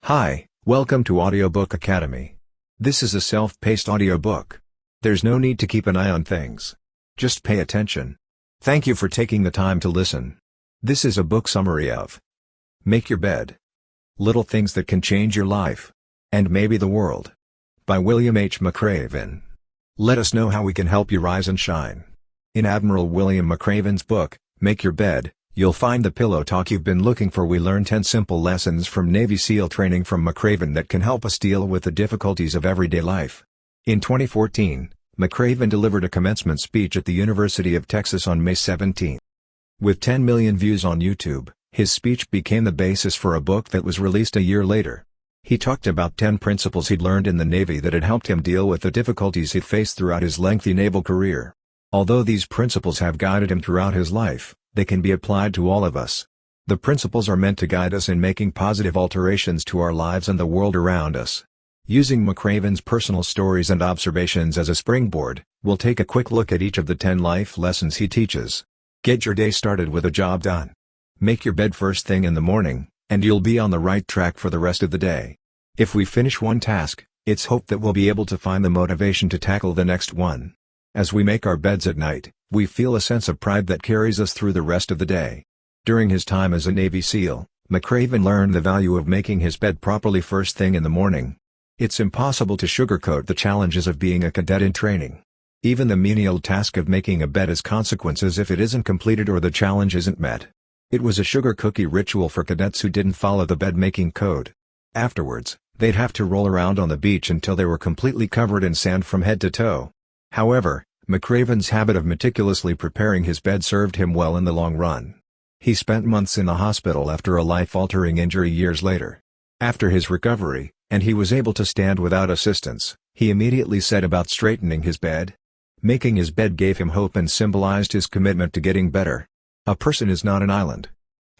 Hi, welcome to Audiobook Academy. This is a self-paced audiobook. There's no need to keep an eye on things. Just pay attention. Thank you for taking the time to listen. This is a book summary of Make Your Bed. Little Things That Can Change Your Life. And Maybe the World. By William H. McRaven. Let us know how we can help you rise and shine. In Admiral William McRaven's book, Make Your Bed, you'll find the pillow talk you've been looking for. We learn 10 simple lessons from Navy SEAL training from McRaven that can help us deal with the difficulties of everyday life. In 2014, McRaven delivered a commencement speech at the University of Texas on May 17. With 10 million views on YouTube, his speech became the basis for a book that was released a year later. He talked about 10 principles he'd learned in the Navy that had helped him deal with the difficulties he'd faced throughout his lengthy naval career. Although these principles have guided him throughout his life, they can be applied to all of us. The principles are meant to guide us in making positive alterations to our lives and the world around us. Using McRaven's personal stories and observations as a springboard, we'll take a quick look at each of the 10 life lessons he teaches. Get your day started with a job done. Make your bed first thing in the morning, and you'll be on the right track for the rest of the day. If we finish one task, it's hoped that we'll be able to find the motivation to tackle the next one. As we make our beds at night, we feel a sense of pride that carries us through the rest of the day. During his time as a Navy SEAL, McRaven learned the value of making his bed properly first thing in the morning. It's impossible to sugarcoat the challenges of being a cadet in training. Even the menial task of making a bed has consequences if it isn't completed or the challenge isn't met. It was a sugar cookie ritual for cadets who didn't follow the bed-making code. Afterwards, they'd have to roll around on the beach until they were completely covered in sand from head to toe. However, McRaven's habit of meticulously preparing his bed served him well in the long run. He spent months in the hospital after a life-altering injury years later. After his recovery, and he was able to stand without assistance, he immediately set about straightening his bed. Making his bed gave him hope and symbolized his commitment to getting better. A person is not an island.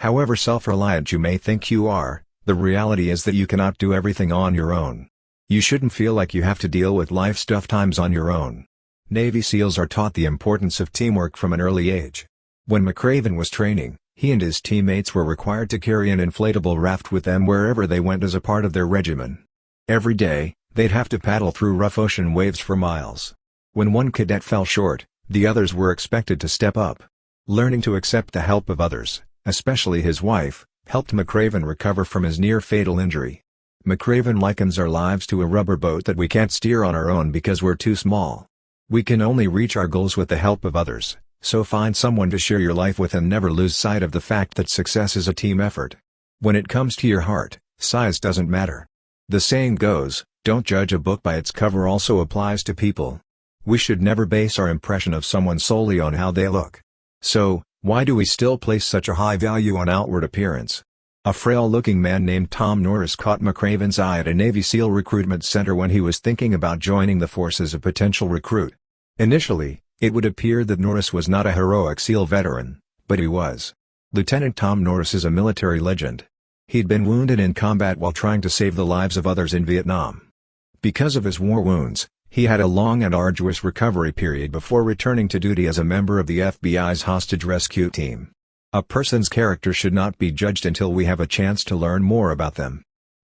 However self-reliant you may think you are, the reality is that you cannot do everything on your own. You shouldn't feel like you have to deal with life's tough times on your own. Navy SEALs are taught the importance of teamwork from an early age. When McRaven was training, he and his teammates were required to carry an inflatable raft with them wherever they went as a part of their regimen. Every day, they'd have to paddle through rough ocean waves for miles. When one cadet fell short, the others were expected to step up. Learning to accept the help of others, especially his wife, helped McRaven recover from his near-fatal injury. McRaven likens our lives to a rubber boat that we can't steer on our own because we're too small. We can only reach our goals with the help of others, so find someone to share your life with and never lose sight of the fact that success is a team effort. When it comes to your heart, size doesn't matter. The saying goes, don't judge a book by its cover also applies to people. We should never base our impression of someone solely on how they look. So, why do we still place such a high value on outward appearance? A frail-looking man named Tom Norris caught McRaven's eye at a Navy SEAL recruitment center when he was thinking about joining the force as a potential recruit. Initially, it would appear that Norris was not a heroic SEAL veteran, but he was. Lieutenant Tom Norris is a military legend. He'd been wounded in combat while trying to save the lives of others in Vietnam. Because of his war wounds, he had a long and arduous recovery period before returning to duty as a member of the FBI's hostage rescue team. A person's character should not be judged until we have a chance to learn more about them.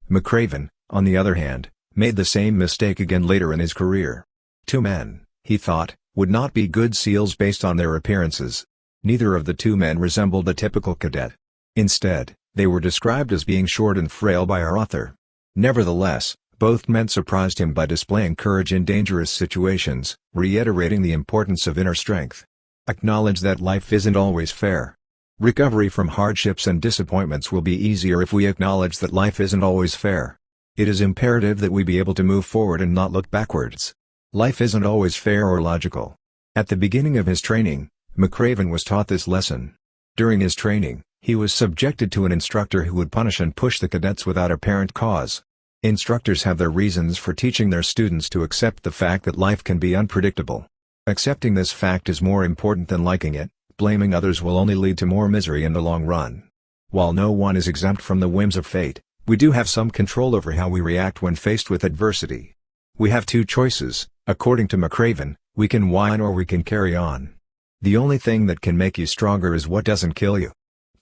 McRaven, on the other hand, made the same mistake again later in his career. Two men, he thought, would not be good SEALs based on their appearances. Neither of the two men resembled a typical cadet. Instead, they were described as being short and frail by our author. Nevertheless, both men surprised him by displaying courage in dangerous situations, reiterating the importance of inner strength. Acknowledge that life isn't always fair. Recovery from hardships and disappointments will be easier if we acknowledge that life isn't always fair. It is imperative that we be able to move forward and not look backwards. Life isn't always fair or logical. At the beginning of his training, McRaven was taught this lesson. During his training, he was subjected to an instructor who would punish and push the cadets without apparent cause. Instructors have their reasons for teaching their students to accept the fact that life can be unpredictable. Accepting this fact is more important than liking it. Blaming others will only lead to more misery in the long run. While no one is exempt from the whims of fate, we do have some control over how we react when faced with adversity. We have two choices, according to McRaven: we can whine or we can carry on. The only thing that can make you stronger is what doesn't kill you.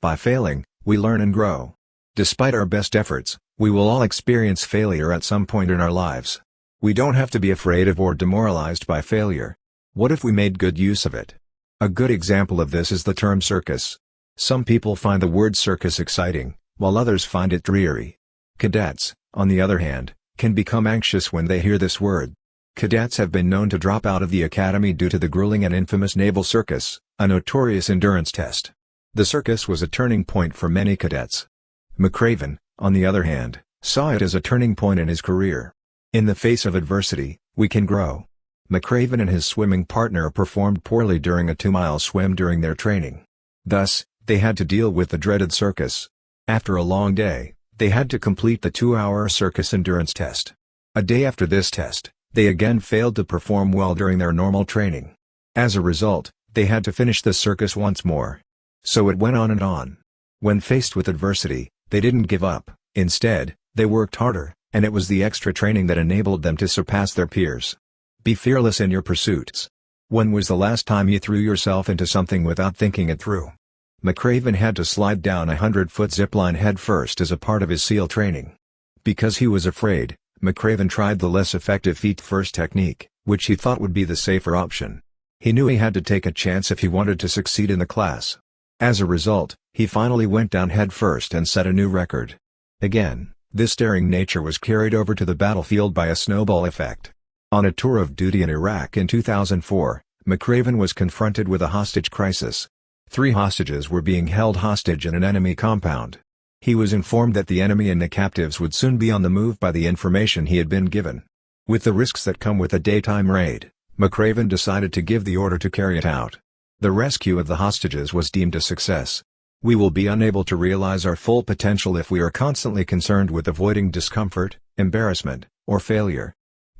By failing, we learn and grow. Despite our best efforts, we will all experience failure at some point in our lives. We don't have to be afraid of or demoralized by failure. What if we made good use of it? A good example of this is the term circus. Some people find the word circus exciting, while others find it dreary. Cadets, on the other hand, can become anxious when they hear this word. Cadets have been known to drop out of the academy due to the grueling and infamous naval circus, a notorious endurance test. The circus was a turning point for many cadets. McRaven, on the other hand, saw it as a turning point in his career. In the face of adversity, we can grow. McRaven and his swimming partner performed poorly during a 2-mile swim during their training. Thus, they had to deal with the dreaded circus. After a long day, they had to complete the 2-hour circus endurance test. A day after this test, they again failed to perform well during their normal training. As a result, they had to finish the circus once more. So it went on and on. When faced with adversity, they didn't give up. Instead, they worked harder, and it was the extra training that enabled them to surpass their peers. Be fearless in your pursuits. When was the last time you threw yourself into something without thinking it through? McRaven had to slide down a 100-foot zipline headfirst as a part of his SEAL training. Because he was afraid, McRaven tried the less effective feet-first technique, which he thought would be the safer option. He knew he had to take a chance if he wanted to succeed in the class. As a result, he finally went down headfirst and set a new record. Again, this daring nature was carried over to the battlefield by a snowball effect. On a tour of duty in Iraq in 2004, McRaven was confronted with a hostage crisis. 3 hostages were being held hostage in an enemy compound. He was informed that the enemy and the captives would soon be on the move by the information he had been given. With the risks that come with a daytime raid, McRaven decided to give the order to carry it out. The rescue of the hostages was deemed a success. We will be unable to realize our full potential if we are constantly concerned with avoiding discomfort, embarrassment, or failure.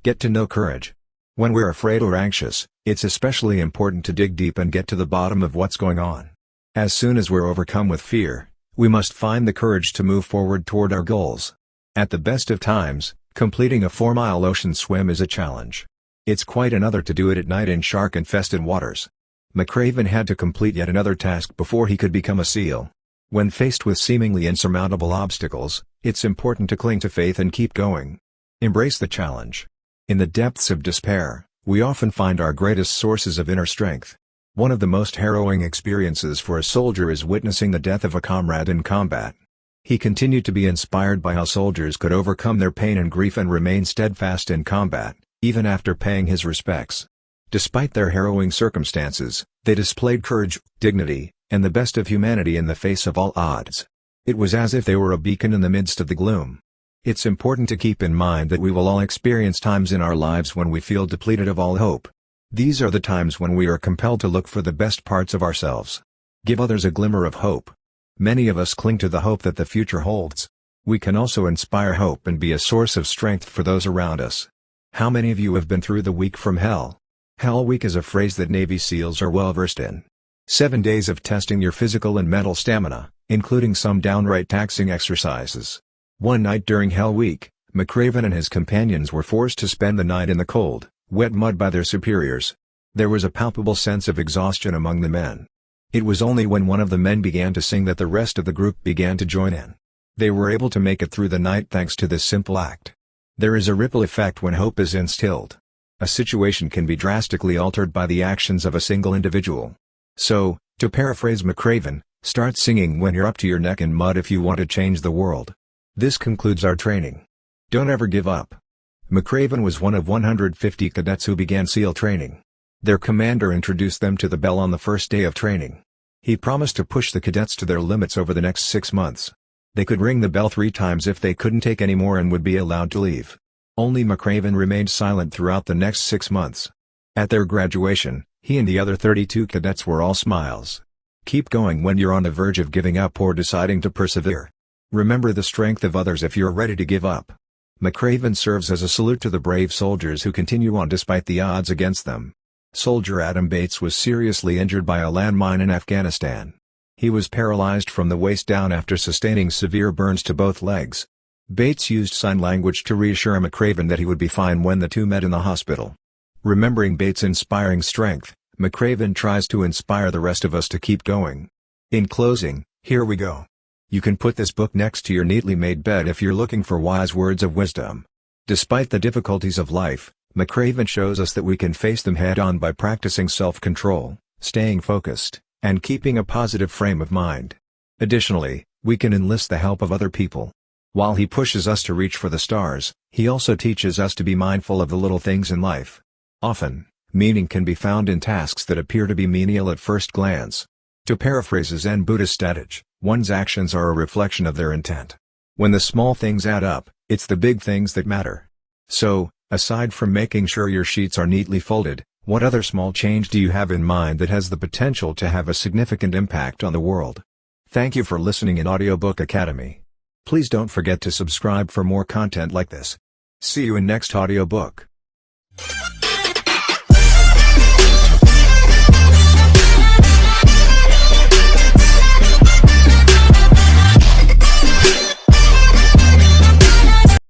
Get to know courage. When we're afraid or anxious, it's especially important to dig deep and get to the bottom of what's going on. As soon as we're overcome with fear, we must find the courage to move forward toward our goals. At the best of times, completing a 4-mile ocean swim is a challenge. It's quite another to do it at night in shark-infested waters. McRaven had to complete yet another task before he could become a SEAL. When faced with seemingly insurmountable obstacles, it's important to cling to faith and keep going. Embrace the challenge. In the depths of despair, we often find our greatest sources of inner strength. One of the most harrowing experiences for a soldier is witnessing the death of a comrade in combat. He continued to be inspired by how soldiers could overcome their pain and grief and remain steadfast in combat, even after paying his respects. Despite their harrowing circumstances, they displayed courage, dignity, and the best of humanity in the face of all odds. It was as if they were a beacon in the midst of the gloom. It's important to keep in mind that we will all experience times in our lives when we feel depleted of all hope. These are the times when we are compelled to look for the best parts of ourselves. Give others a glimmer of hope. Many of us cling to the hope that the future holds. We can also inspire hope and be a source of strength for those around us. How many of you have been through the week from hell? Hell Week is a phrase that Navy SEALs are well versed in. 7 days of testing your physical and mental stamina, including some downright taxing exercises. One night during Hell Week, McRaven and his companions were forced to spend the night in the cold, wet mud by their superiors. There was a palpable sense of exhaustion among the men. It was only when one of the men began to sing that the rest of the group began to join in. They were able to make it through the night thanks to this simple act. There is a ripple effect when hope is instilled. A situation can be drastically altered by the actions of a single individual. So, to paraphrase McRaven, start singing when you're up to your neck in mud if you want to change the world. This concludes our training. Don't ever give up. McRaven was one of 150 cadets who began SEAL training. Their commander introduced them to the bell on the first day of training. He promised to push the cadets to their limits over the next 6 months. They could ring the bell 3 times if they couldn't take any more and would be allowed to leave. Only McRaven remained silent throughout the next 6 months. At their graduation, he and the other 32 cadets were all smiles. Keep going when you're on the verge of giving up or deciding to persevere. Remember the strength of others if you're ready to give up. McRaven serves as a salute to the brave soldiers who continue on despite the odds against them. Soldier Adam Bates was seriously injured by a landmine in Afghanistan. He was paralyzed from the waist down after sustaining severe burns to both legs. Bates used sign language to reassure McRaven that he would be fine when the two met in the hospital. Remembering Bates' inspiring strength, McRaven tries to inspire the rest of us to keep going. In closing, here we go. You can put this book next to your neatly made bed if you're looking for wise words of wisdom. Despite the difficulties of life, McRaven shows us that we can face them head-on by practicing self-control, staying focused, and keeping a positive frame of mind. Additionally, we can enlist the help of other people. While he pushes us to reach for the stars, he also teaches us to be mindful of the little things in life. Often, meaning can be found in tasks that appear to be menial at first glance. To paraphrase a Zen Buddhist adage, one's actions are a reflection of their intent. When the small things add up, it's the big things that matter. So, aside from making sure your sheets are neatly folded, what other small change do you have in mind that has the potential to have a significant impact on the world? Thank you for listening in Audiobook Academy. Please don't forget to subscribe for more content like this. See you in next audiobook.